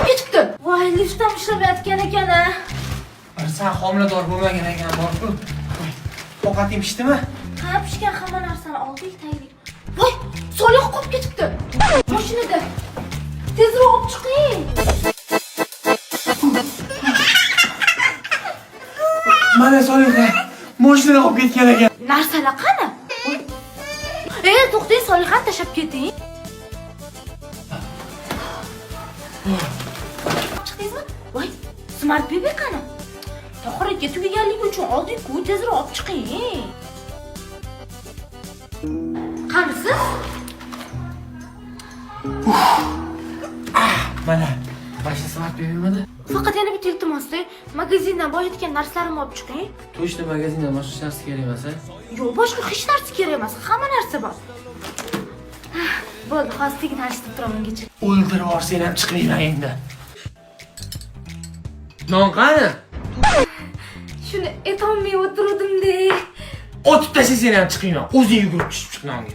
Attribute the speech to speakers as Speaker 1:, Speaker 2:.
Speaker 1: ketibdi. Voy, liftdan ishlamayotgan ekan-a.
Speaker 2: Sen homilador bo'lmagan ekan, bor-ku. Ovqating pishdimi?
Speaker 1: Ha, pishgan hamma narsani oldik, tayyorlik. Voy, Solih qolib ketibdi. Mashinada. Tezroq olib chiqing.
Speaker 2: Mana Solih, mashinada qolib ketgan ekan.
Speaker 1: Narsalar qani? To'xtang, Solihani tashlab keting. Chiqdingizmi? Voy, Smart Baby qani? To'g'riga tugaganligi uchun oldik-ku, tezroq olib chiqing. Qanisiz?
Speaker 2: Mana shu Smart Baby'midi?
Speaker 1: Faqat yana bitta iltimos-da, magazindan boyitgan narslarimni olib chiqing.
Speaker 2: To'shni magazindan boshqa narsa kerak emas-a?
Speaker 1: Yo'q, boshqa hech narsa kerak emas. Hamma narsa bor. Bo'ldi, hozir tegin tanishtirib turaman ungacha.
Speaker 2: O'ldirib yuborsang ham chiqmayman endi. Non qani?
Speaker 1: Shuni etolmay o'tirdim-da.
Speaker 2: Otib tashlasang ham chiqmayman. O'zing yugurib tushib chiq nonga.